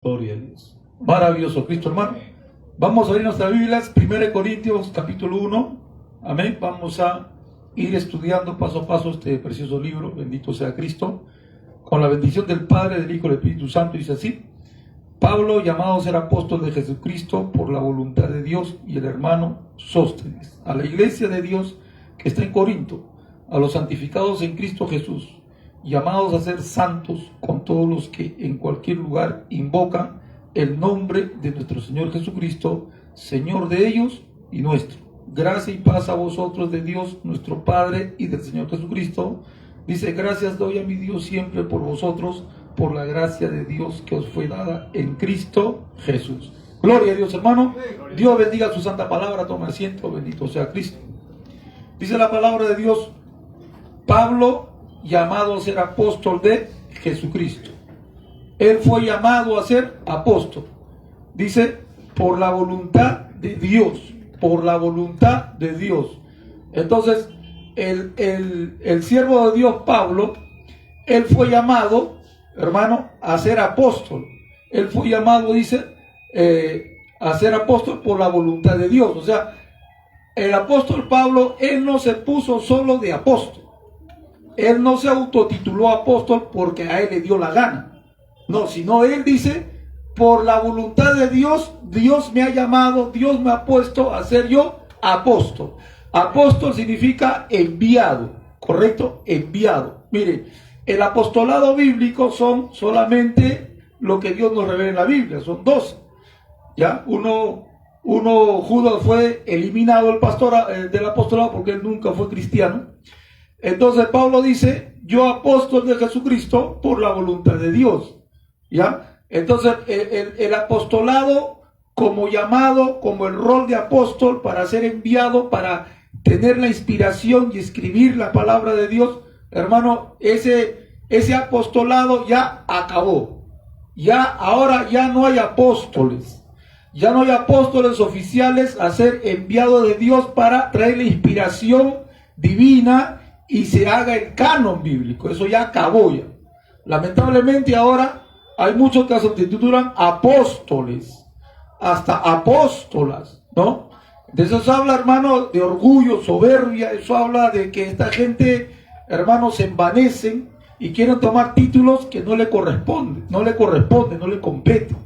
Gloria a Dios. Maravilloso Cristo, hermano. Vamos a abrir nuestras Biblias, 1 Corintios capítulo 1. Amén. Vamos a ir estudiando paso a paso este precioso libro. Bendito sea Cristo. Con la bendición del Padre, del Hijo y del Espíritu Santo. Dice así: Pablo, llamado a ser apóstol de Jesucristo por la voluntad de Dios, y el hermano Sóstenes, a la iglesia de Dios que está en Corinto, a los santificados en Cristo Jesús, llamados a ser santos, con todos los que en cualquier lugar invocan el nombre de nuestro Señor Jesucristo, Señor de ellos y nuestro. Gracia y paz a vosotros de Dios nuestro Padre y del Señor Jesucristo. Dice: gracias doy a mi Dios siempre por vosotros, por la gracia de Dios que os fue dada en Cristo Jesús. Gloria a Dios, hermano. Dios bendiga su santa palabra. Toma asiento. Bendito sea Cristo. Dice la palabra de Dios: Pablo, llamado a ser apóstol de Jesucristo. Él fue llamado a ser apóstol. Dice: por la voluntad de Dios. Por la voluntad de Dios. Entonces, el siervo de Dios, Pablo, él fue llamado, hermano, a ser apóstol. Él fue llamado, dice, a ser apóstol por la voluntad de Dios. O sea, el apóstol Pablo, él no se puso solo de apóstol. Él no se autotituló apóstol porque a él le dio la gana. No, sino él dice: por la voluntad de Dios, Dios me ha llamado, Dios me ha puesto a ser yo apóstol. Apóstol significa enviado, ¿correcto? Enviado. Mire, el apostolado bíblico son solamente lo que Dios nos revela en la Biblia, son 12. ¿Ya? Uno, Judas fue eliminado del apostolado porque él nunca fue cristiano. Entonces Pablo dice: yo apóstol de Jesucristo por la voluntad de Dios. ¿Ya? Entonces el apostolado como llamado, como el rol de apóstol para ser enviado, para tener la inspiración y escribir la palabra de Dios, hermano, ese apostolado ya acabó. Ahora ya no hay apóstoles. Ya no hay apóstoles oficiales a ser enviados de Dios para traer la inspiración divina y se haga el canon bíblico. Eso ya acabó ya. Lamentablemente ahora hay muchos que se titulan apóstoles, hasta apóstolas, ¿no? De eso se habla, hermano, de orgullo, soberbia. Eso habla de que esta gente, hermanos, se envanecen y quieren tomar títulos que no le corresponden, no le competen,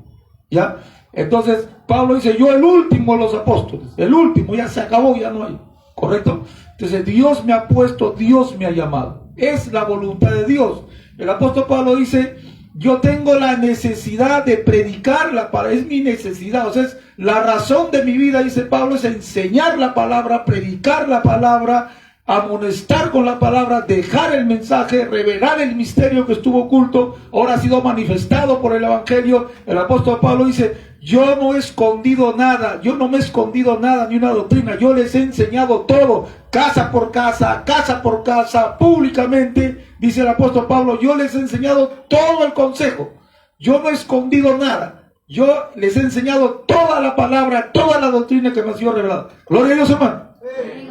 ¿ya? Entonces Pablo dice: yo el último de los apóstoles, el último, ya se acabó, ya no hay, ¿correcto? Entonces Dios me ha puesto, Dios me ha llamado, es la voluntad de Dios. El apóstol Pablo dice: yo tengo la necesidad de predicar la palabra, es mi necesidad, o sea, es la razón de mi vida, dice Pablo, es enseñar la palabra, predicar la palabra, amonestar con la palabra, dejar el mensaje, revelar el misterio que estuvo oculto, ahora ha sido manifestado por el evangelio. El apóstol Pablo dice: yo no he escondido nada, yo no me he escondido nada, ni una doctrina, yo les he enseñado todo, casa por casa, públicamente, dice el apóstol Pablo, yo les he enseñado todo el consejo, yo no he escondido nada, yo les he enseñado toda la palabra, toda la doctrina que me ha sido revelada. Gloria a Dios, hermano. Sí.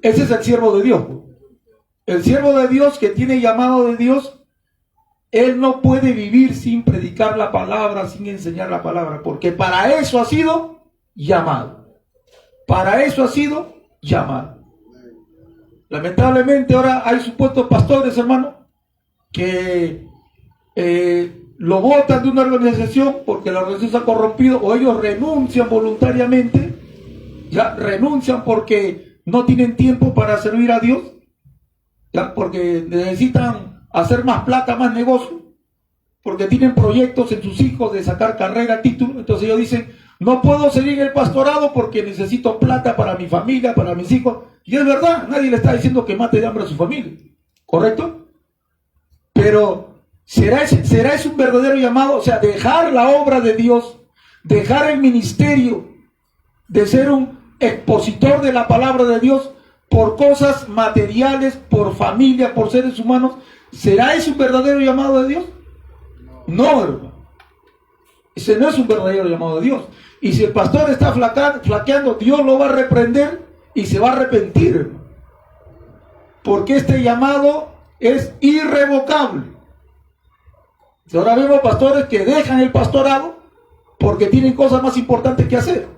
Ese es el siervo de Dios. El siervo de Dios que tiene llamado de Dios, él no puede vivir sin predicar la palabra, sin enseñar la palabra, porque para eso ha sido llamado. Para eso ha sido llamado. Lamentablemente ahora hay supuestos pastores, hermano, que lo botan de una organización porque la organización se ha corrompido, o ellos renuncian voluntariamente, ya renuncian porque no tienen tiempo para servir a Dios, ya porque necesitan hacer más plata, más negocio, porque tienen proyectos en sus hijos de sacar carrera, título. Entonces ellos dicen: no puedo seguir el pastorado porque necesito plata para mi familia, para mis hijos. Y es verdad, nadie le está diciendo que mate de hambre a su familia, ¿correcto? Pero ¿será ese un verdadero llamado? O sea, dejar la obra de Dios, dejar el ministerio de ser un expositor de la palabra de Dios por cosas materiales, por familia, por seres humanos. ¿Será ese un verdadero llamado de Dios? No, hermano. Ese no es un verdadero llamado de Dios. Y si el pastor está flaqueando, Dios lo va a reprender y se va a arrepentir, hermano. Porque este llamado es irrevocable. Ahora vemos pastores que dejan el pastorado porque tienen cosas más importantes que hacer.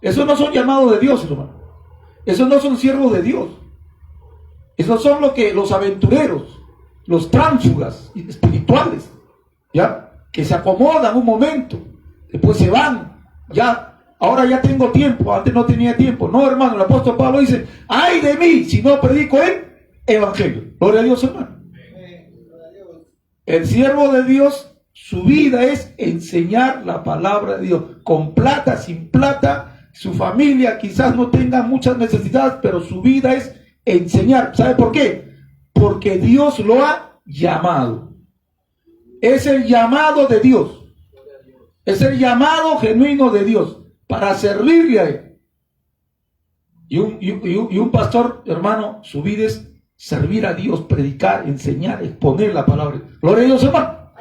Esos no son llamados de Dios, hermano. Esos no son siervos de Dios. Esos son los aventureros, los tránsfugas espirituales, ¿ya? Que se acomodan un momento, después se van, ya, ahora ya tengo tiempo, antes no tenía tiempo. No, hermano, el apóstol Pablo dice, ay de mí si no predico el evangelio. Gloria a Dios, hermano. El siervo de Dios, su vida es enseñar la palabra de Dios, con plata, sin plata. Su familia quizás no tenga muchas necesidades, pero su vida es enseñar. ¿Sabe por qué? Porque Dios lo ha llamado. Es el llamado de Dios. Es el llamado genuino de Dios para servirle a Él. Y un pastor, hermano, su vida es servir a Dios, predicar, enseñar, exponer la palabra. Gloria a Dios, hermano.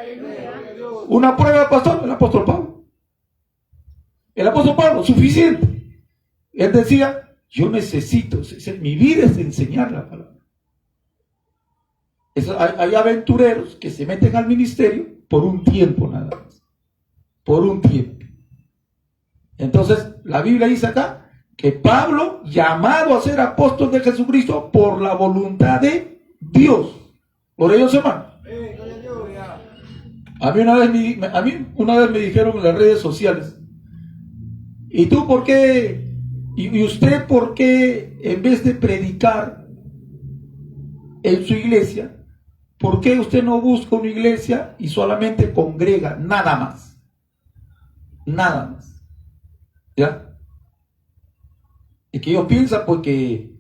Una prueba, pastor, el apóstol Pablo. El apóstol Pablo, suficiente. Él decía, yo necesito, mi vida es enseñar la palabra. Hay aventureros que se meten al ministerio por un tiempo nada más. Por un tiempo. Entonces, la Biblia dice acá que Pablo, llamado a ser apóstol de Jesucristo por la voluntad de Dios. Por ellos, hermano. A mí una vez me dijeron en las redes sociales, ¿y tú por qué? ¿Y usted por qué, en vez de predicar en su iglesia, por qué usted no busca una iglesia y solamente congrega? Nada más. Nada más. ¿Ya? Y que ellos piensan porque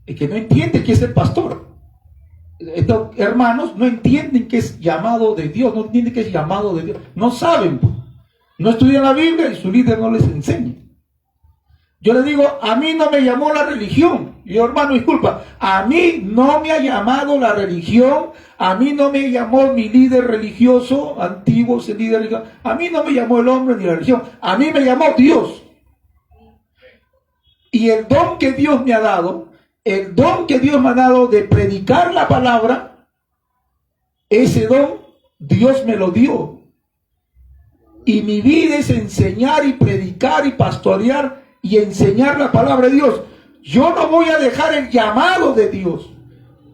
no entienden que es el pastor. Estos hermanos no entienden que es llamado de Dios, no entienden que es llamado de Dios. No saben, pues. No estudian la Biblia y su líder no les enseña. Yo les digo, a mí no me llamó la religión. Y yo, hermano, disculpa, a mí no me ha llamado la religión, a mí no me llamó mi líder religioso, antiguo, ese líder religioso, a mí no me llamó el hombre ni la religión, a mí me llamó Dios. Y el don que Dios me ha dado, el don que Dios me ha dado de predicar la palabra, ese don Dios me lo dio. Y mi vida es enseñar y predicar y pastorear y enseñar la palabra de Dios. Yo no voy a dejar el llamado de Dios,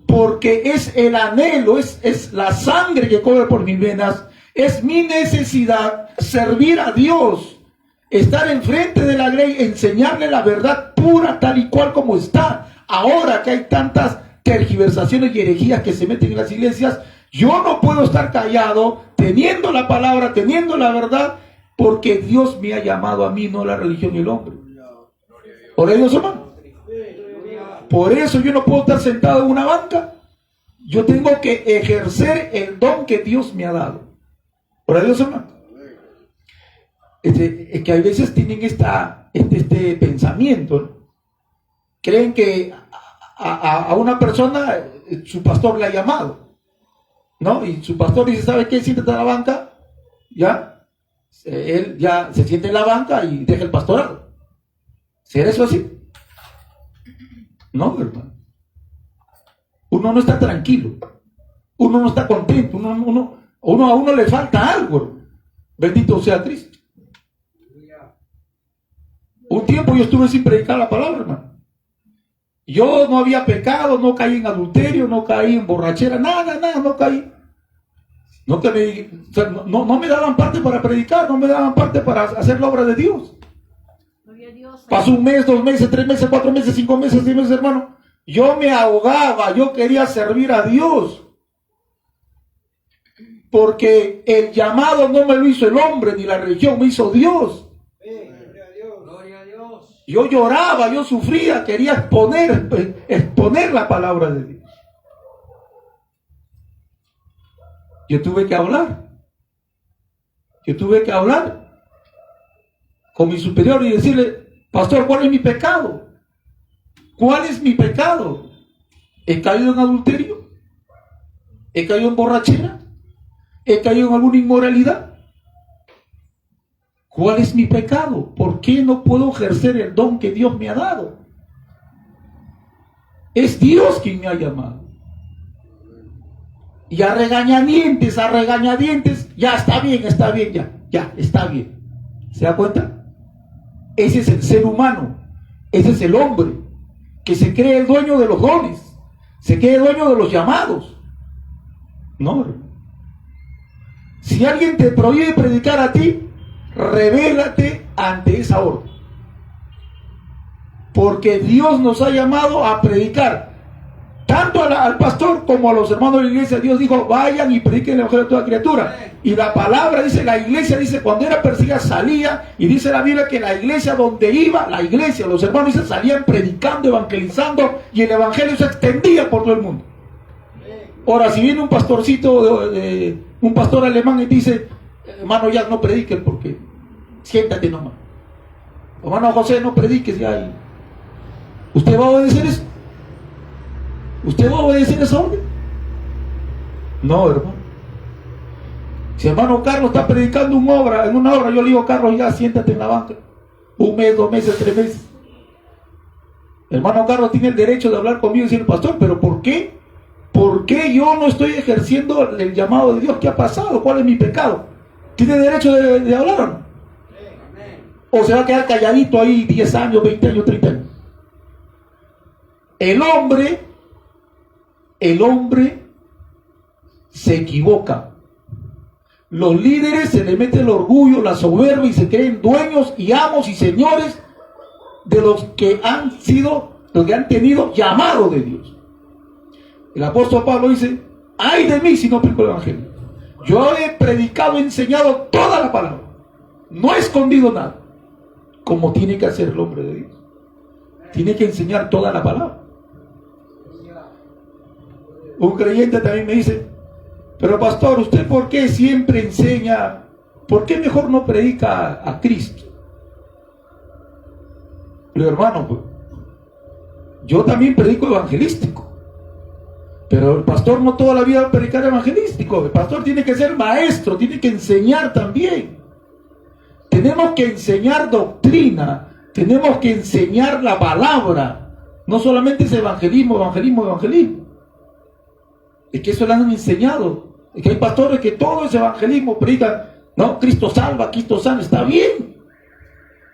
porque es el anhelo, es la sangre que corre por mis venas, es mi necesidad servir a Dios, estar enfrente de la ley, enseñarle la verdad pura tal y cual como está. Ahora que hay tantas tergiversaciones y herejías que se meten en las iglesias, yo no puedo estar callado, teniendo la palabra, teniendo la verdad, porque Dios me ha llamado a mí, no la religión y el hombre. ¿Por Dios, hermano? Por eso yo no puedo estar sentado en una banca. Yo tengo que ejercer el don que Dios me ha dado. ¿Por Dios, hermano? Es que a veces tienen este pensamiento, ¿no? Creen que a una persona su pastor le ha llamado, ¿no? Y su pastor dice, ¿sabe qué? Siéntate en la banca, ¿ya? Él ya se siente en la banca y deja el pastorado. ¿Será eso así? No, hermano. Uno no está tranquilo. Uno no está contento. A uno le falta algo, hermano. Bendito sea Cristo. Un tiempo yo estuve sin predicar la palabra, hermano. Yo no había pecado, no caí en adulterio, no caí en borrachera, nada, no caí. No me daban parte para predicar, no me daban parte para hacer la obra de Dios. Pasó un mes, 2 meses, 3 meses, 4 meses, 5 meses, 6 meses, hermano. Yo me ahogaba, yo quería servir a Dios. Porque el llamado no me lo hizo el hombre ni la religión, me hizo Dios. Yo lloraba, yo sufría, quería exponer la palabra de Dios. Yo tuve que hablar. Yo tuve que hablar con mi superior y decirle, pastor, ¿cuál es mi pecado? ¿Cuál es mi pecado? ¿He caído en adulterio? ¿He caído en borrachera? ¿He caído en alguna inmoralidad? ¿Cuál es mi pecado? ¿Por qué no puedo ejercer el don que Dios me ha dado? Es Dios quien me ha llamado. Y a regañadientes, ya está bien, ya, está bien. ¿Se da cuenta? Ese es el ser humano, ese es el hombre, que se cree el dueño de los dones, se cree el dueño de los llamados. No. Si alguien te prohíbe predicar a ti, rebélate ante esa orden. Porque Dios nos ha llamado a predicar tanto al pastor como a los hermanos de la iglesia. Dios dijo, vayan y prediquen el evangelio a toda criatura. Y la palabra dice, la iglesia dice, cuando era perseguida salía, y dice la Biblia que la iglesia donde iba, la iglesia, los hermanos dice, salían predicando, evangelizando, y el evangelio se extendía por todo el mundo. Ahora, si viene un pastorcito, un pastor alemán y dice, hermano Jack, no prediques porque siéntate nomás. Hermano José, no prediques ya. ¿Usted va a obedecer eso? ¿Usted va a obedecer esa orden? No, hermano. Si hermano Carlos está predicando en una obra, yo le digo, Carlos, ya siéntate en la banca. 1 mes, 2 meses, 3 meses. Hermano Carlos tiene el derecho de hablar conmigo y decir, pastor, ¿pero por qué? ¿Por qué yo no estoy ejerciendo el llamado de Dios? ¿Qué ha pasado? ¿Cuál es mi pecado? ¿Tiene derecho de hablar o no? ¿O se va a quedar calladito ahí 10 años, 20 años, 30 años? El hombre se equivoca. Los líderes se le mete el orgullo, la soberbia y se creen dueños y amos y señores de los que han tenido llamado de Dios. El apóstol Pablo dice, ay de mí si no predico el evangelio. Yo he predicado, he enseñado toda la palabra, no he escondido nada, como tiene que hacer el hombre de Dios. Tiene que enseñar toda la palabra. Un creyente también me dice, pero pastor, ¿usted por qué siempre enseña? ¿Por qué mejor no predica a Cristo? Pero hermano, pues, yo también predico evangelístico, pero el pastor no toda la vida va a predicar evangelístico. El pastor tiene que ser maestro, tiene que enseñar también. Tenemos que enseñar doctrina, tenemos que enseñar la palabra. No solamente es evangelismo. Es que eso lo han enseñado. Es que hay pastores que todo es evangelismo, predican, no, Cristo salva, Cristo sana, está bien.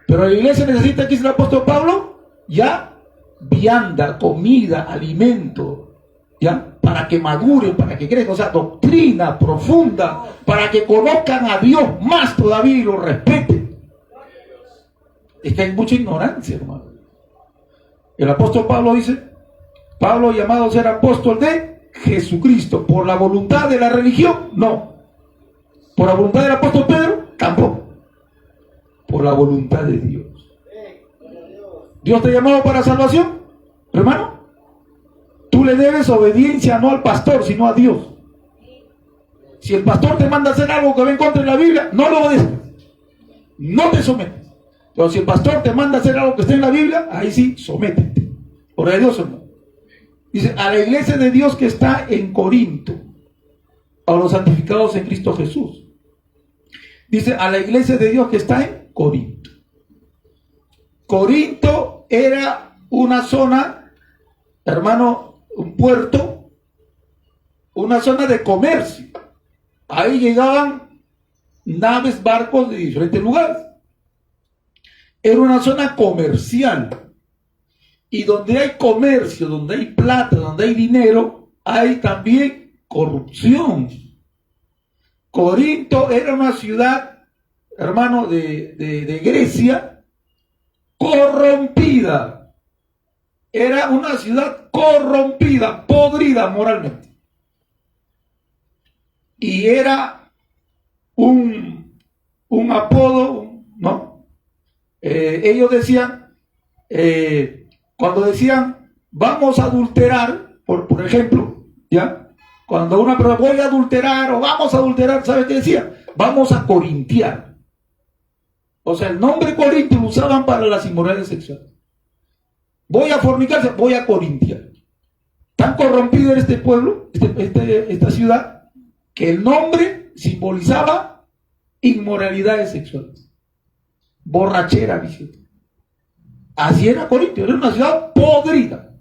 Pero la iglesia necesita, aquí dice el apóstol Pablo, ya vianda, comida, alimento, ya, para que maduren, para que crezcan, o sea, doctrina profunda, para que conozcan a Dios más todavía y lo respeten. Es que hay mucha ignorancia, hermano. El apóstol Pablo dice, Pablo llamado a ser apóstol de Jesucristo, ¿por la voluntad de la religión? No. ¿Por la voluntad del apóstol Pedro? Tampoco. Por la voluntad de Dios. ¿Dios te ha llamado para salvación? Hermano, tú le debes obediencia no al pastor, sino a Dios. Si el pastor te manda a hacer algo que va en contra de la Biblia, no lo obedezcas. No te sometes. Pero si el pastor te manda a hacer algo que esté en la Biblia, ahí sí, sométete. Por ahí Dios, hermano. Dice, a la iglesia de Dios que está en Corinto, a los santificados en Cristo Jesús. Dice, a la iglesia de Dios que está en Corinto. Corinto era una zona, hermano, un puerto, una zona de comercio. Ahí llegaban naves, barcos de diferentes lugares. Era una zona comercial. Y donde hay comercio, donde hay plata, donde hay dinero, hay también corrupción. Corinto era una ciudad, hermano, de Grecia, corrompida. Era una ciudad corrompida, podrida moralmente. Y era un apodo, ¿no? Ellos decían, cuando decían, vamos a adulterar, por ejemplo, ¿ya? Cuando una persona, voy a adulterar o vamos a adulterar, ¿sabe qué decía? Vamos a corintiar. O sea, el nombre corintio lo usaban para las inmoralidades sexuales. Voy a fornicarse, voy a corintiar. Tan corrompido era este pueblo, esta ciudad, que el nombre simbolizaba inmoralidades sexuales. Borrachera, dice. Así era Corintio, era una ciudad podrida.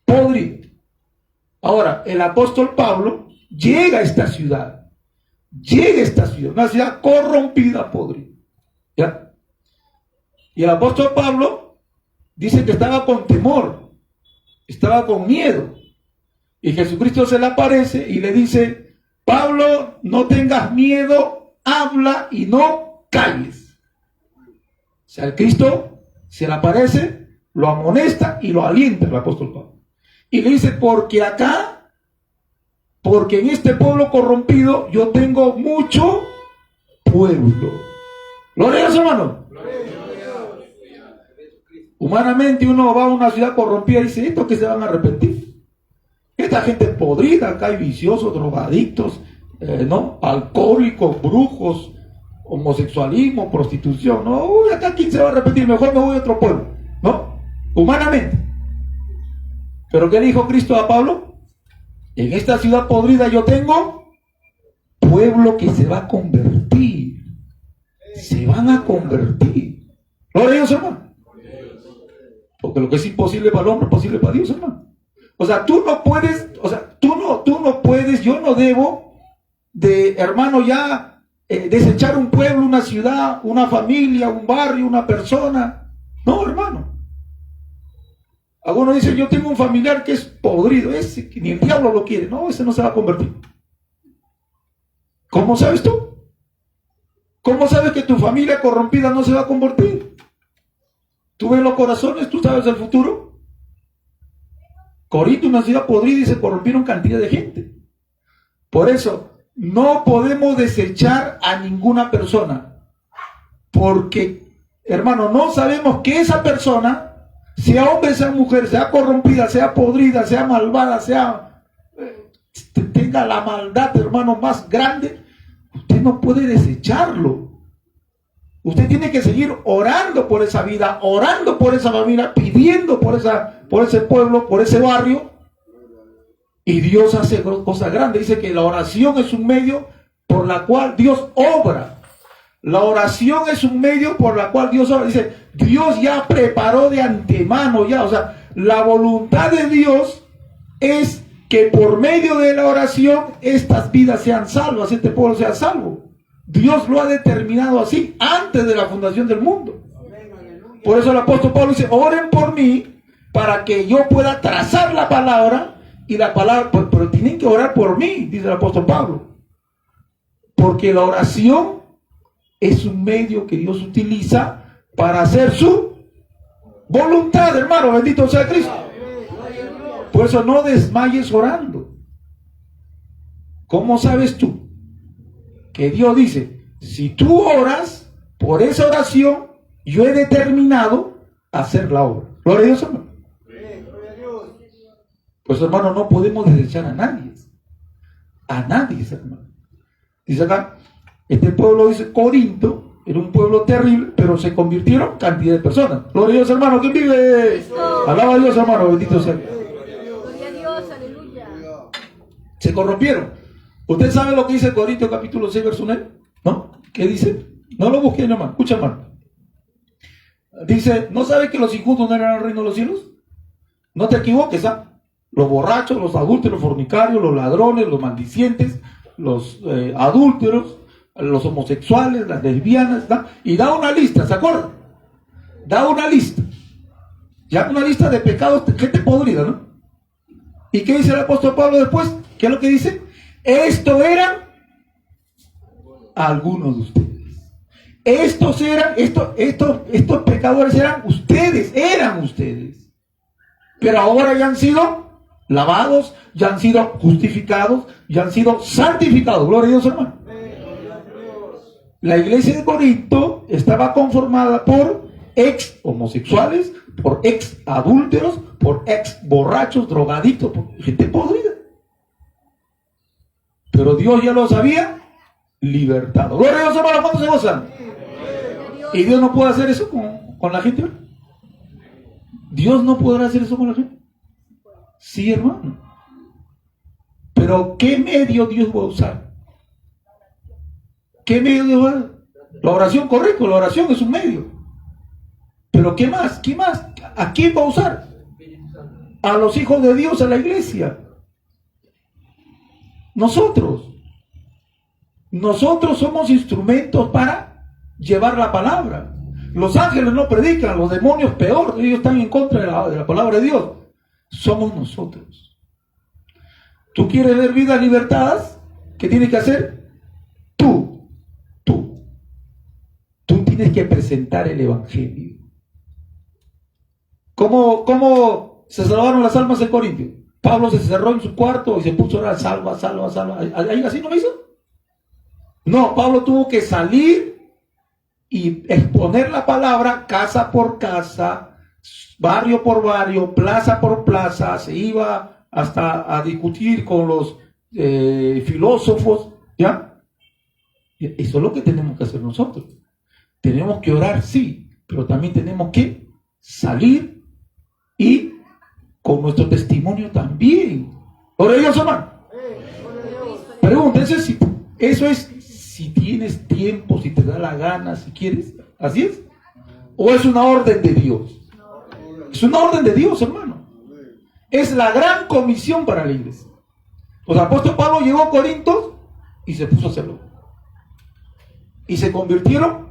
Podrida. Ahora, el apóstol Pablo llega a esta ciudad. Llega a esta ciudad, una ciudad corrompida, podrida. ¿Ya? Y el apóstol Pablo dice que estaba con temor, estaba con miedo. Y Jesucristo se le aparece y le dice: Pablo, no tengas miedo, habla y no calles. O sea, el Cristo se le aparece, lo amonesta y lo alienta el apóstol Pablo. Y le dice: porque en este pueblo corrompido yo tengo mucho pueblo. Gloria a Dios, hermano. Humanamente uno va a una ciudad corrompida y dice: ¿estos que se van a arrepentir? Esta gente es podrida, acá hay viciosos, drogadictos, ¿no? Alcohólicos, brujos, homosexualismo, prostitución. No, uy, acá quién se va a arrepentir, mejor me voy a otro pueblo, ¿no? Humanamente. Pero ¿qué le dijo Cristo a Pablo? En esta ciudad podrida yo tengo pueblo que se va a convertir. Se van a convertir. Gloria a Dios, hermano. Porque lo que es imposible para el hombre es posible para Dios, hermano. O sea, tú no puedes, yo no debo de, hermano, ya desechar un pueblo, una ciudad, una familia, un barrio, una persona. No, hermano. Algunos dicen: yo tengo un familiar que es podrido, ese que ni el diablo lo quiere. No, ese no se va a convertir. ¿Cómo sabes tú? ¿Cómo sabes que tu familia corrompida no se va a convertir? ¿Tú ves los corazones? ¿Tú sabes el futuro? Corinto, una ciudad podrida, y se corrompieron cantidad de gente. Por eso, no podemos desechar a ninguna persona. Porque, hermano, no sabemos que esa persona, sea hombre, sea mujer, sea corrompida, sea podrida, sea malvada, sea tenga la maldad, hermano, más grande, usted no puede desecharlo. Usted tiene que seguir orando por esa vida, orando por esa familia, pidiendo por ese pueblo, por ese barrio. Y Dios hace cosas grandes. Dice que la oración es un medio por la cual Dios obra. La oración es un medio por la cual Dios obra. Dice, Dios ya preparó de antemano ya. O sea, la voluntad de Dios es que por medio de la oración estas vidas sean salvas, este pueblo sea salvo. Dios lo ha determinado así antes de la fundación del mundo. Por eso el apóstol Pablo dice: oren por mí para que yo pueda trazar la palabra. Y la palabra, pero tienen que orar por mí, dice el apóstol Pablo. Porque la oración es un medio que Dios utiliza para hacer su voluntad, hermano. Bendito sea Cristo. Por eso no desmayes orando. ¿Cómo sabes tú? Que Dios dice: si tú oras, por esa oración, yo he determinado hacer la obra. Gloria a Dios, hermano. Pues, hermano, no podemos desechar a nadie. A nadie, hermano. Dice acá, este pueblo, dice Corinto, era un pueblo terrible, pero se convirtieron cantidad de personas. Gloria a Dios, hermano. ¿Quién vive? Alaba a Dios, hermano. Bendito sea. Gloria a Dios, aleluya. Se corrompieron. ¿Usted sabe lo que dice Corintios capítulo 6, verso 9? ¿No? ¿Qué dice? No lo busquen, hermano. Escucha, hermano. Dice: ¿no sabes que los injustos no eran el reino de los cielos? No te equivoques, ¿ah? Los borrachos, los adúlteros, los fornicarios, los ladrones, los maldicientes, los adúlteros, los homosexuales, las lesbianas, ¿no? Y da una lista, ¿se acuerdan? Da una lista. Ya una lista de pecados, gente podrida, ¿no? ¿Y qué dice el apóstol Pablo después? ¿Qué es lo que dice? Esto eran algunos de ustedes. Estos pecadores eran ustedes. Pero ahora ya han sido lavados, ya han sido justificados, ya han sido santificados. Gloria a Dios, hermano. La iglesia de Corinto estaba conformada por ex homosexuales, por ex adúlteros, por ex borrachos, drogadictos, por gente podrida. Pero Dios ya los había libertado. Gloria a Dios, hermano. ¿Cuántos se gozan? ¿Y Dios no puede hacer eso con la gente? ¿Dios no podrá hacer eso con la gente? Sí, hermano. Pero ¿qué medio Dios va a usar? ¿Qué medio Dios va a usar? La oración, correcto, la oración es un medio. Pero ¿qué más? ¿Qué más? ¿A quién va a usar? A los hijos de Dios, a la iglesia. nosotros. Nosotros somos instrumentos para llevar la palabra. Los ángeles no predican, los demonios peor, ellos están en contra de la palabra de Dios. Somos nosotros. ¿Tú quieres ver vidas libertadas? ¿Qué tienes que hacer? Tú tienes que presentar el evangelio. ¿Cómo se salvaron las almas en Corintio? Pablo se cerró en su cuarto y se puso a orar, salva. ¿Así no lo hizo? No, Pablo tuvo que salir y exponer la palabra casa por casa, barrio por barrio, plaza por plaza. Se iba hasta a discutir con los filósofos, ¿ya? Eso es lo que tenemos que hacer nosotros. Tenemos que orar, sí, pero también tenemos que salir y con nuestro testimonio también. ¿Ora Dios, hermano? Pregúntense si eso es, si tienes tiempo, si te da la gana, si quieres. ¿Así es? ¿O es una orden de Dios? Es una orden de Dios, hermano. Es la gran comisión para la iglesia. Pues el apóstol Pablo llegó a Corinto y se puso a hacerlo. Y se convirtieron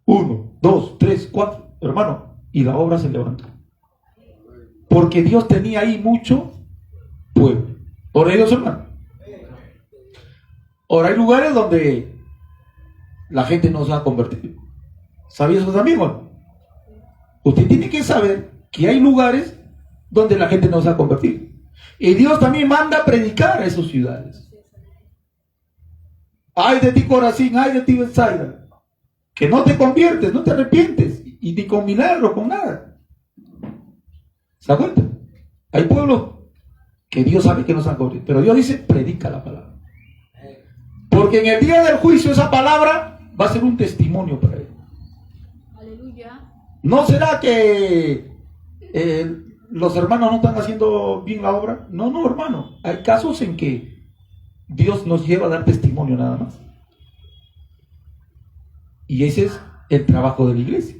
1, 2, 3, 4, hermano, y la obra se levantó. Porque Dios tenía ahí mucho pueblo. Por ellos, hermano. Ahora hay lugares donde la gente no se va a convertir. ¿Sabía eso también, hermano? Usted tiene que saber que hay lugares donde la gente no se va a convertir. Y Dios también manda a predicar a esas ciudades. Ay de ti, Corazín, ay de ti, Betsaida, que no te conviertes, no te arrepientes, y ni con milagro, con nada. ¿Se da cuenta? Hay pueblos que Dios sabe que no se han convertido, pero Dios dice, predica la palabra. Porque en el día del juicio esa palabra va a ser un testimonio para él. Aleluya. ¿No será que los hermanos no están haciendo bien la obra? No, hermano. Hay casos en que Dios nos lleva a dar testimonio nada más. Y ese es el trabajo de la iglesia.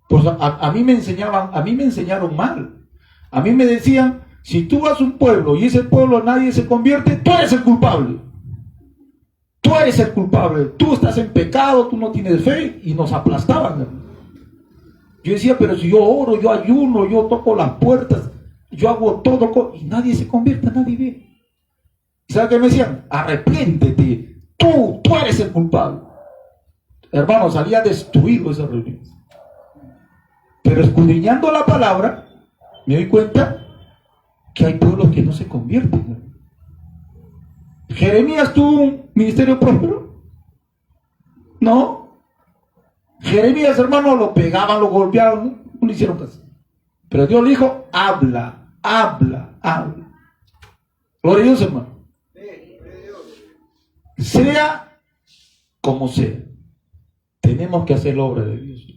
Pues a mí me enseñaron mal. A mí me decían, si tú vas a un pueblo y ese pueblo nadie se convierte, tú eres el culpable. Tú eres el culpable. Tú estás en pecado, tú no tienes fe, y nos aplastaban. Yo decía, pero si yo oro, yo ayuno, yo toco las puertas, yo hago todo, y nadie se convierte, nadie ve. ¿Y sabe qué me decían? Arrepiéntete, tú eres el culpable. Hermano, salía destruido esas reuniones. Pero escudriñando la palabra, me doy cuenta que hay pueblos que no se convierten. ¿Jeremías tuvo un ministerio próspero? No. Jeremías, hermano, lo pegaban, lo golpeaban, no le hicieron caso. Pero Dios le dijo, habla. Gloria a Dios, hermano. Sea como sea, tenemos que hacer la obra de Dios.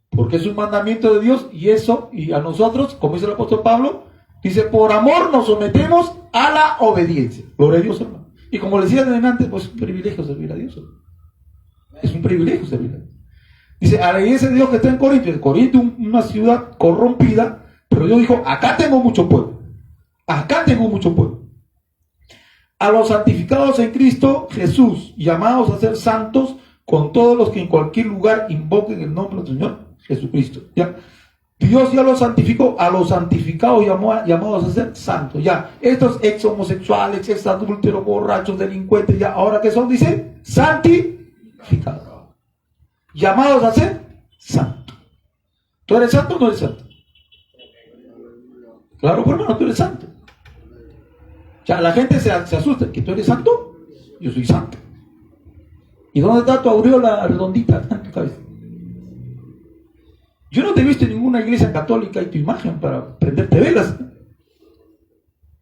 Porque es un mandamiento de Dios, y a nosotros, como dice el apóstol Pablo, dice, por amor nos sometemos a la obediencia. Gloria a Dios, hermano. Y como le decía antes, pues es un privilegio servir a Dios, hermano. Es un privilegio servir a Dios. Dice, a la iglesia de Dios que está en Corinto, una ciudad corrompida, pero Dios dijo, acá tengo mucho pueblo. Acá tengo mucho pueblo. A los santificados en Cristo Jesús, llamados a ser santos, con todos los que en cualquier lugar invoquen el nombre del Señor Jesucristo. ¿Ya? Dios ya los santificó, a los santificados llamados a ser santos. Ya, estos ex homosexuales, ex adúlteros, borrachos, delincuentes, ya, ahora que son, dice, santificados. Llamados a ser santos. ¿Tú eres santo o no eres santo? Claro, pues, hermano, tú eres santo. Ya, la gente se asusta, que tú eres santo, yo soy santo. ¿Y dónde está tu aureola redondita en tu cabeza? Yo no te he visto en ninguna iglesia católica y tu imagen para prenderte velas.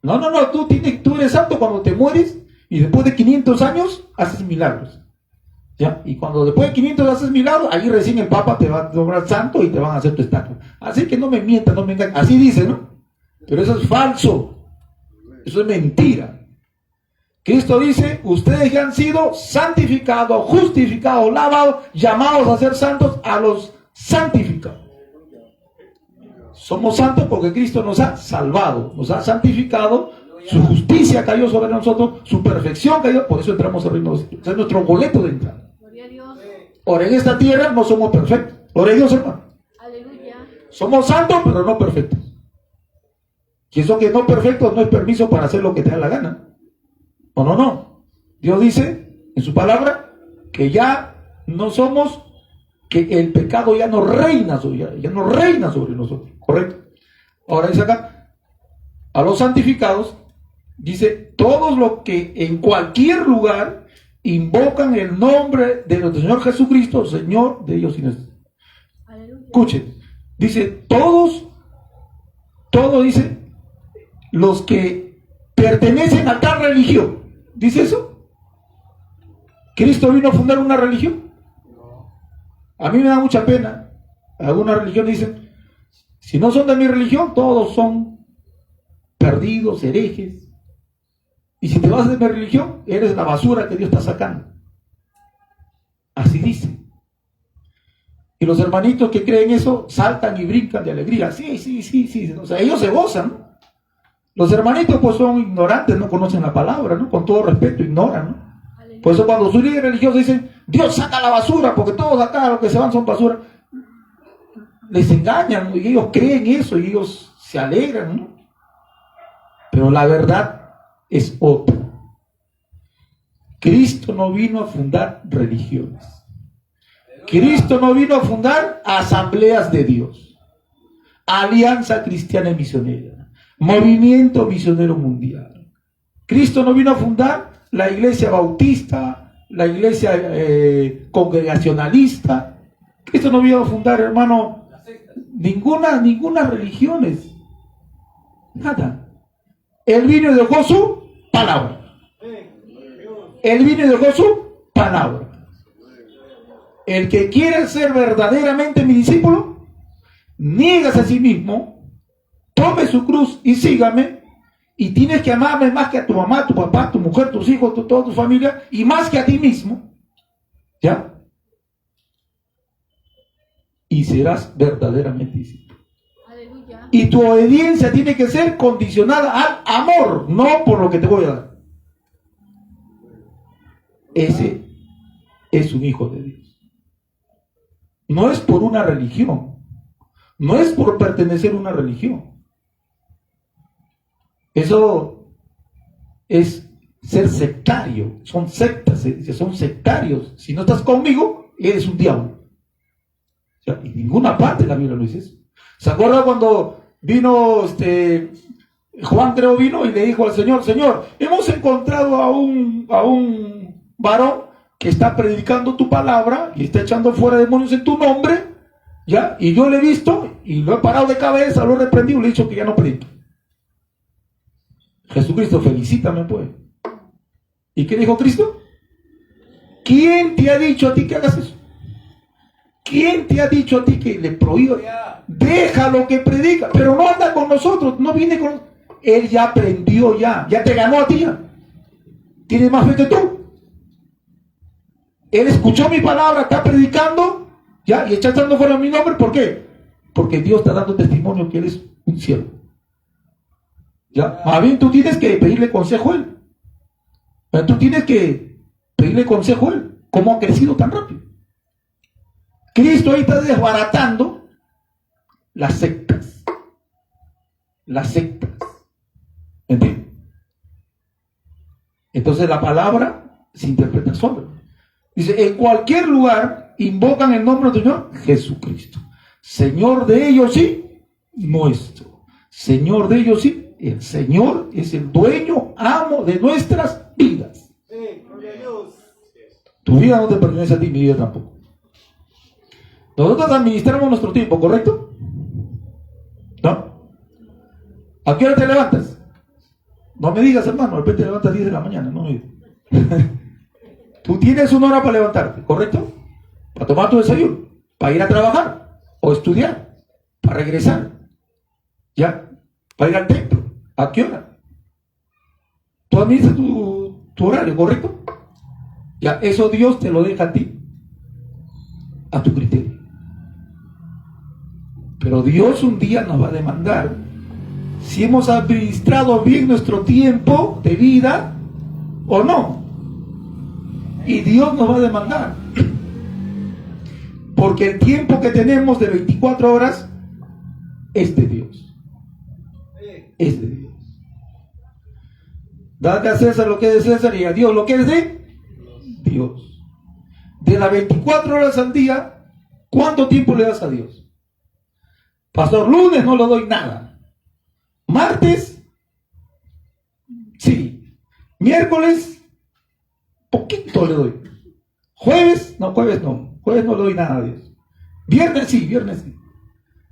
No, tú eres santo cuando te mueres y después de 500 años haces milagros. ¿Ya? Y cuando después de 500 haces milagros, ahí recién el Papa te va a nombrar santo y te van a hacer tu estatua. Así que no me mientas, no me engañes. Así dice, ¿no? Pero eso es falso. Eso es mentira. Cristo dice, ustedes ya han sido santificados, justificados, lavados, llamados a ser santos, a los santificados. Somos santos porque Cristo nos ha salvado, nos ha santificado, Su justicia cayó sobre nosotros, su perfección cayó, por eso entramos al reino de Dios. Ese es nuestro boleto de entrada. Gloria a Dios. Ahora, en esta tierra no somos perfectos. Gloria a Dios, hermano. Aleluya. Somos santos, pero no perfectos. Y eso que no perfectos no es permiso para hacer lo que te da la gana. No. Dios dice en su palabra que ya no somos, que el pecado ya no reina sobre nosotros. ¿Correcto? Ahora dice acá, a los santificados, dice, todos los que en cualquier lugar invocan el nombre de nuestro Señor Jesucristo, Señor de ellos y nuestros. Aleluya. Escuchen, dice, todos dice, los que pertenecen a tal religión. ¿Dice eso? ¿Cristo vino a fundar una religión? A mí me da mucha pena. Algunas religiones dicen, si no son de mi religión, todos son perdidos, herejes. Y si te vas de mi religión, eres la basura que Dios está sacando. Así dice. Y los hermanitos que creen eso saltan y brincan de alegría. Sí. O sea, ellos se gozan, ¿no? Los hermanitos pues son ignorantes, no conocen la palabra, ¿no? Con todo respeto, ignoran, ¿no? Por eso cuando sus líderes religiosos dicen, Dios saca la basura, porque todos acá los que se van son basura, les engañan, y ellos creen eso, y ellos se alegran, ¿no? Pero la verdad es otra. Cristo no vino a fundar religiones. Cristo no vino a fundar asambleas de Dios, Alianza Cristiana y Misionera, Movimiento Misionero Mundial. Cristo no vino a fundar la iglesia bautista, la iglesia congregacionalista. Cristo no vino a fundar, hermano, ninguna religiones. Nada. Él vino y dejó su palabra. Él vino y dejó su palabra. El que quiere ser verdaderamente mi discípulo, niégase a sí mismo, tome su cruz y sígame, y tienes que amarme más que a tu mamá, tu papá, tu mujer, tus hijos, toda tu familia, y más que a ti mismo, ¿ya? Y serás verdaderamente discípulo. Aleluya. Y tu obediencia tiene que ser condicionada al amor, no por lo que te voy a dar. Ese es un hijo de Dios. No es por una religión, no es por pertenecer a una religión. Eso es ser sectario, son sectas, son sectarios. Si no estás conmigo, eres un diablo. O sea, en ninguna parte de la Biblia lo dice eso. ¿Se acuerda cuando vino Juan, creo, vino y le dijo al Señor, Señor, hemos encontrado a un varón que está predicando tu palabra y está echando fuera demonios en tu nombre, ¿ya? Y yo le he visto y lo he parado de cabeza, lo he reprendido y le he dicho que ya no predique. Jesucristo, felicítame pues. ¿Y qué dijo Cristo? ¿Quién te ha dicho a ti que hagas eso? ¿Quién te ha dicho a ti que le prohíba? Déjalo que predica, pero no anda con nosotros, no viene con nosotros. Él ya aprendió, ya te ganó a ti ya. Tiene más fe que tú. Él escuchó mi palabra, está predicando, ya, y está echando fuera mi nombre. ¿Por qué? Porque Dios está dando testimonio que Él es un siervo. Ya, más bien tú tienes que pedirle consejo a Él. Tú tienes que pedirle consejo a Él. ¿Cómo ha crecido tan rápido? Cristo ahí está desbaratando las sectas. Las sectas. ¿Entiendes? Entonces la palabra se interpreta sola. Dice, en cualquier lugar invocan el nombre del Señor Jesucristo. Señor de ellos y nuestro. Señor de ellos y el Señor es el dueño, amo de nuestras vidas. Tu vida no te pertenece a ti, mi vida tampoco. Nosotros administramos nuestro tiempo, ¿correcto? ¿No? ¿A qué hora te levantas? No me digas, hermano, de repente te levantas a 10 de la mañana, no me digas. Tú tienes una hora para levantarte, ¿correcto? Para tomar tu desayuno, para ir a trabajar o estudiar, para regresar, ¿ya? Para ir al templo. ¿A qué hora? Tú administras tu horario, ¿correcto? Ya, eso Dios te lo deja a ti, a tu criterio. Pero Dios un día nos va a demandar si hemos administrado bien nuestro tiempo de vida o no. Y Dios nos va a demandar. Porque el tiempo que tenemos de 24 horas es de Dios. Es de Dios. Date a César lo que es de César y a Dios lo que es de Dios. De las 24 horas al día, ¿cuánto tiempo le das a Dios? Pastor, lunes no le doy nada. Martes, sí. Miércoles, poquito le doy. Jueves no. Jueves no le doy nada a Dios. Viernes sí.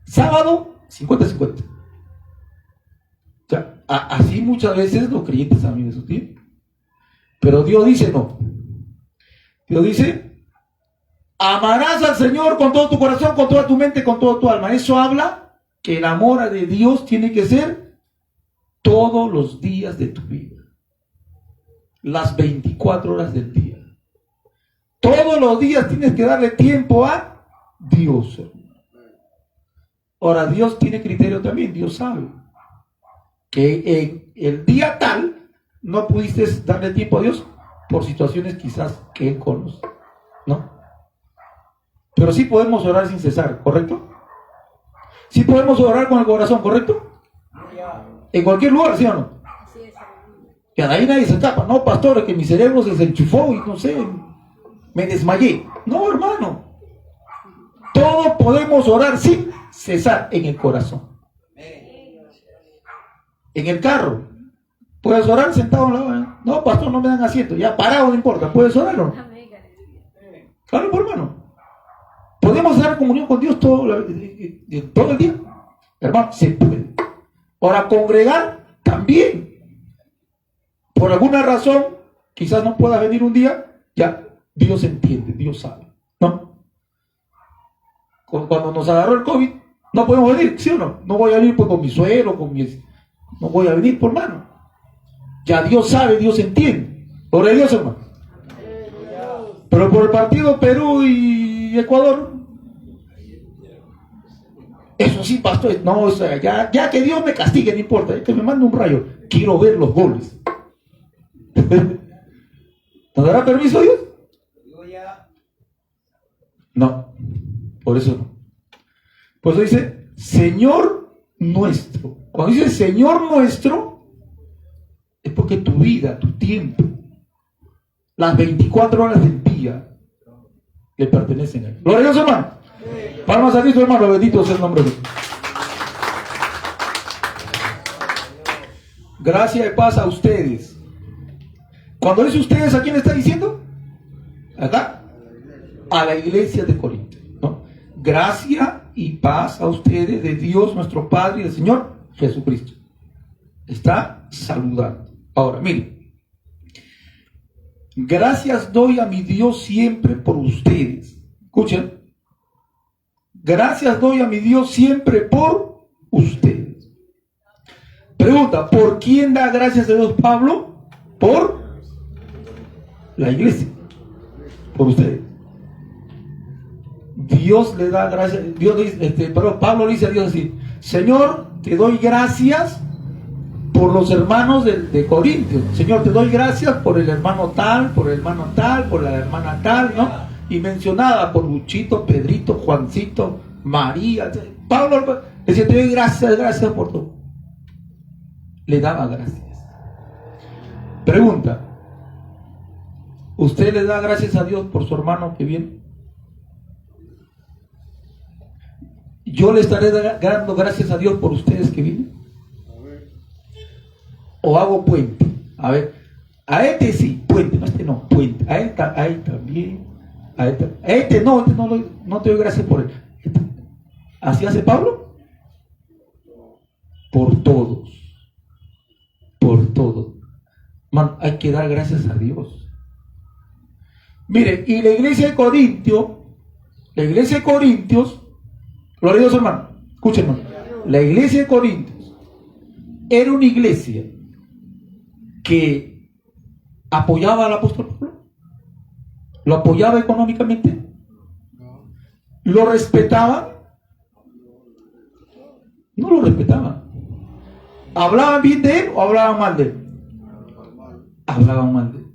Sábado, 50-50. O sea, así muchas veces los creyentes saben de su tiempo. Pero Dios dice no. Dios dice, amarás al Señor con todo tu corazón, con toda tu mente, con toda tu alma. Eso habla que el amor de Dios tiene que ser todos los días de tu vida. Las 24 horas del día. Todos los días tienes que darle tiempo a Dios. Ahora, Dios tiene criterio también. Dios sabe que en el día tal no pudiste darle tiempo a Dios por situaciones quizás que Él conoce, ¿no? Pero sí podemos orar sin cesar, ¿correcto? Sí podemos orar con el corazón, ¿correcto? En cualquier lugar, ¿sí o no? Y de ahí nadie se escapa. No, pastor, es que mi cerebro se desenchufó y no sé, me desmayé. No, hermano. Todos podemos orar sin cesar en el corazón. En el carro. ¿Puedes orar sentado? No, pastor, no me dan asiento. Ya parado, no importa. ¿Puedes orar o no? Claro, hermano. ¿Podemos dar comunión con Dios todo el día? Hermano, se puede. Ahora, congregar también. Por alguna razón, quizás no puedas venir un día, ya, Dios entiende, Dios sabe, ¿no? Cuando nos agarró el COVID, no podemos venir, ¿sí o no? No voy a venir pues con mi suegro, no voy a venir por mano. Ya Dios sabe, Dios entiende. Por Dios, hermano. Pero por el partido Perú y Ecuador, eso sí, pastor, no, o sea, ya que Dios me castigue, no importa, que me mande un rayo, quiero ver los goles. ¿Nos dará permiso Dios? No, por eso no. Por eso dice, Señor nuestro. Cuando dice Señor nuestro, es porque tu vida, tu tiempo, las 24 horas del día, le pertenecen a Él. Gloria a Dios, hermano. Palmas a Cristo, hermano, bendito sea el nombre de Dios. Gracia y paz a ustedes. Cuando dice ustedes, ¿a quién está diciendo? Acá, a la iglesia de Corinto, ¿no? Gracia y paz a ustedes de Dios nuestro Padre y del Señor Jesucristo. Está saludando. Ahora, miren. Gracias doy a mi Dios siempre por ustedes. Escuchen. Gracias doy a mi Dios siempre por ustedes. Pregunta, ¿por quién da gracias a Dios Pablo? Por la iglesia, por ustedes. Dios le da gracias. Dios dice, Pablo le dice a Dios así: Señor, te doy gracias por los hermanos de Corintios. Señor, te doy gracias por el hermano tal, por el hermano tal, por la hermana tal, ¿no? Y mencionada por Luchito, Pedrito, Juancito, María. Pablo decía, te doy gracias por todo. Le daba gracias. Pregunta: ¿usted le da gracias a Dios por su hermano que viene? ¿Yo le estaré dando gracias a Dios por ustedes que vienen? ¿O hago puente? A ver, a este sí, puente, no, este no, puente. A él también. A este no te doy gracias por él. ¿Así hace Pablo? Por todos. Por todos. Man, hay que dar gracias a Dios. Mire, y la iglesia de Corintios, gloria a Dios, hermano, escuchen, hermano, la iglesia de Corintios era una iglesia que apoyaba al apóstol Pablo, lo apoyaba económicamente, lo respetaba, no lo respetaba. ¿Hablaban bien de él o hablaban mal de él? Hablaban mal de él.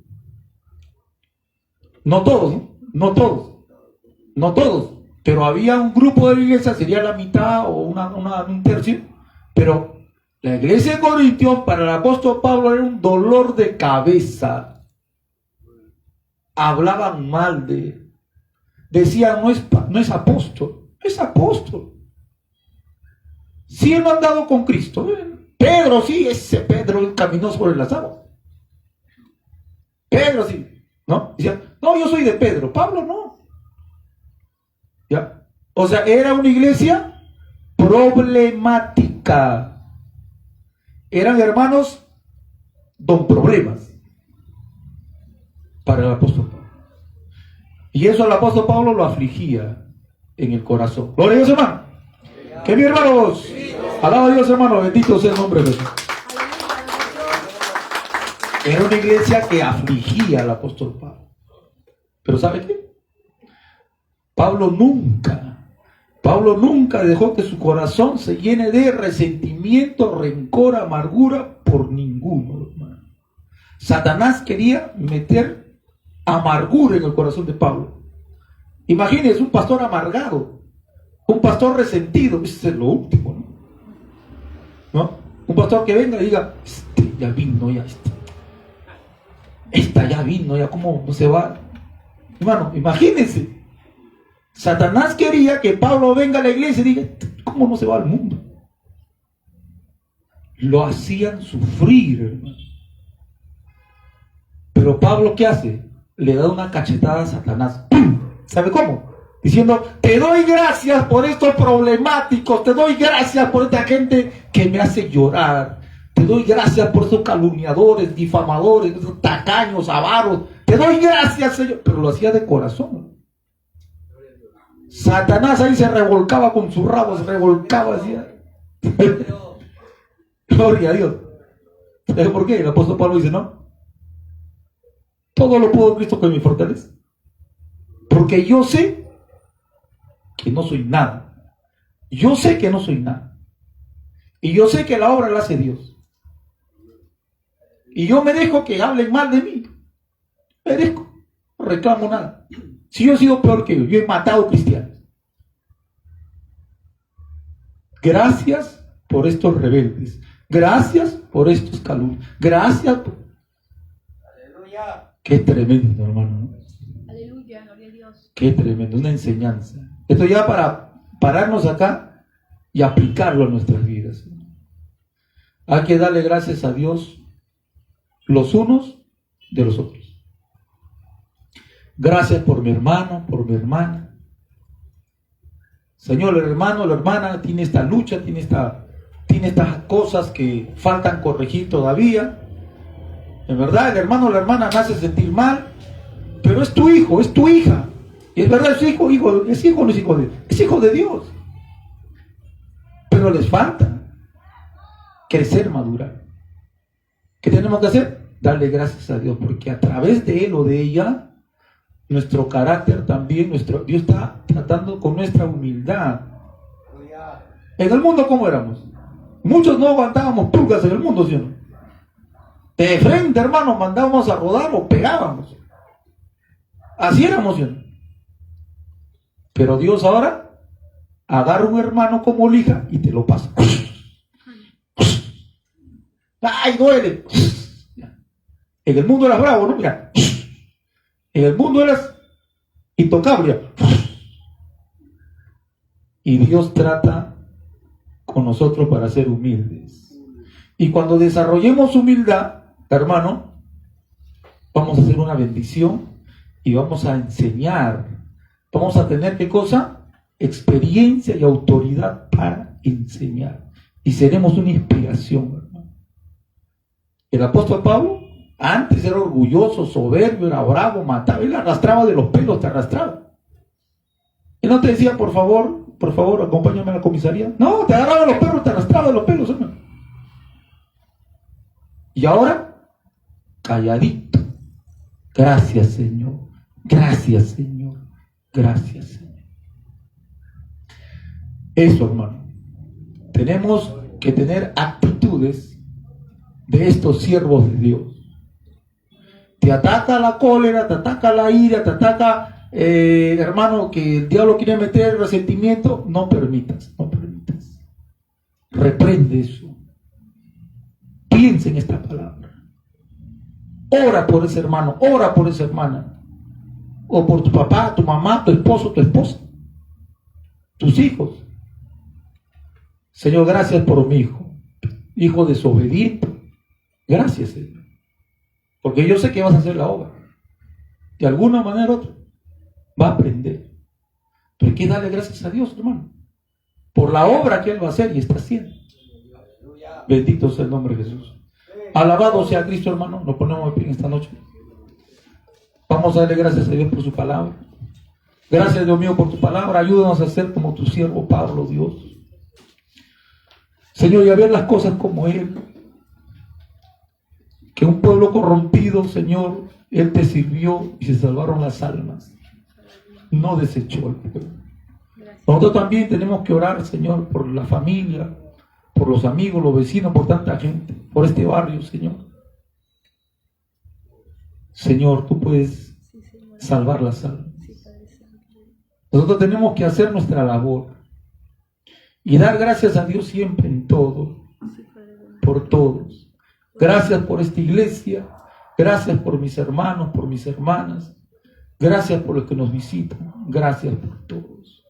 No todos, ¿no? No todos. No todos. Pero había un grupo de la iglesia, sería la mitad o un tercio. Pero la iglesia de Corintios para el apóstol Pablo era un dolor de cabeza. Hablaban mal de él. Decían, no es apóstol. Es apóstol. Si él no ha andado con Cristo. Pedro sí, ese Pedro caminó sobre las aguas. Pedro sí, ¿no? Decía, no, yo soy de Pedro. Pablo no. ¿Ya? O sea, era una iglesia problemática. Eran hermanos con problemas para el apóstol Pablo. Y eso al apóstol Pablo lo afligía en el corazón. Gloria a Dios, hermano. Que bien, hermanos. Alaba a Dios, hermano. Bendito sea el nombre de Jesús. Era una iglesia que afligía al apóstol Pablo. Pero ¿sabe qué? Pablo nunca dejó que su corazón se llene de resentimiento, rencor, amargura por ninguno, hermano. Satanás quería meter amargura en el corazón de Pablo. Imagínense un pastor amargado, un pastor resentido. Eso es lo último, ¿no? Un pastor que venga y diga, ya vino, esta ya vino, ya cómo no se va. Hermano, imagínense. Satanás quería que Pablo venga a la iglesia y diga, ¿cómo no se va al mundo? Lo hacían sufrir, hermano. Pero Pablo, ¿qué hace? Le da una cachetada a Satanás. ¡Pum! ¿Sabe cómo? Diciendo, te doy gracias por estos problemáticos, te doy gracias por esta gente que me hace llorar, te doy gracias por esos calumniadores, difamadores, esos tacaños, avaros, te doy gracias, Señor. Pero lo hacía de corazón. Satanás ahí se revolcaba con sus rabos, se revolcaba así. Gloria a Dios. ¿Sabes por qué? El apóstol Pablo dice, no, todo lo puedo en Cristo que me fortalece. Porque yo sé que no soy nada. Yo sé que no soy nada. Y yo sé que la obra la hace Dios. Y yo merezco que hablen mal de mí. Merezco. No reclamo nada. Si yo he sido peor que ellos, yo he matado cristianos. Gracias por estos rebeldes. Gracias por estos calumnios. Gracias por... Aleluya. Qué tremendo, hermano. Aleluya, gloria a Dios. Qué tremendo, una enseñanza. Esto ya para pararnos acá y aplicarlo a nuestras vidas. Hay que darle gracias a Dios los unos de los otros. Gracias por mi hermano, por mi hermana. Señor, el hermano, la hermana tiene esta lucha, tiene estas cosas que faltan corregir todavía. En verdad, el hermano o la hermana me hace sentir mal, pero es tu hijo, es tu hija. Y es verdad, es hijo, es hijo, no es hijo de Dios, es hijo de Dios. Pero les falta crecer, madurar. ¿Qué tenemos que hacer? Darle gracias a Dios, porque a través de él o de ella, nuestro carácter también, Dios está tratando con nuestra humildad. En el mundo, ¿cómo éramos? Muchos no aguantábamos pulgas en el mundo, ¿sí o no? De frente, hermano, mandábamos a rodar o pegábamos. Así éramos, ¿sí o no? Pero Dios ahora agarra un hermano como lija y te lo pasa. ¡Ay, duele! En el mundo eras bravo, ¿no? Mira. En el mundo eras intocable. Y Dios trata con nosotros para ser humildes. Y cuando desarrollemos humildad, hermano, vamos a hacer una bendición y vamos a enseñar. Vamos a tener, ¿qué cosa? Experiencia y autoridad para enseñar. Y seremos una inspiración, hermano. El apóstol Pablo antes era orgulloso, soberbio, era bravo, mataba. Él arrastraba de los pelos, te arrastraba. Él no te decía, por favor, acompáñame a la comisaría. No, te agarraba los perros, te arrastraba de los pelos, hermano. Y ahora, calladito. Gracias, Señor. Gracias, Señor. Gracias, Señor. Eso, hermano. Tenemos que tener actitudes de estos siervos de Dios. Te ataca la cólera, te ataca la ira, te ataca, hermano, que el diablo quiere meter resentimiento. No permitas, no permitas. Reprende eso. Piensa en esta palabra. Ora por ese hermano, ora por esa hermana. O por tu papá, tu mamá, tu esposo, tu esposa. Tus hijos. Señor, gracias por mi hijo desobediente. Gracias, Señor. Porque yo sé que vas a hacer la obra. De alguna manera u otra. Va a aprender. Pero hay que darle gracias a Dios, hermano. Por la obra que Él va a hacer y está haciendo. Bendito sea el nombre de Jesús. Alabado sea Cristo, hermano. Nos ponemos de pie en esta noche. Vamos a darle gracias a Dios por su palabra. Gracias, Dios mío, por tu palabra. Ayúdanos a ser como tu siervo Pablo, Dios. Señor, y a ver las cosas como Él. Que un pueblo corrompido, Señor, Él te sirvió y se salvaron las almas. No desechó al pueblo. Nosotros también tenemos que orar, Señor, por la familia, por los amigos, los vecinos, por tanta gente, por este barrio, Señor. Señor, tú puedes salvar las almas. Nosotros tenemos que hacer nuestra labor y dar gracias a Dios siempre en todo, por todos. Gracias por esta iglesia, gracias por mis hermanos, por mis hermanas, gracias por los que nos visitan, gracias por todos.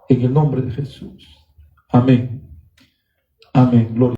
En el nombre de Jesús. Amén. Amén. Gloria.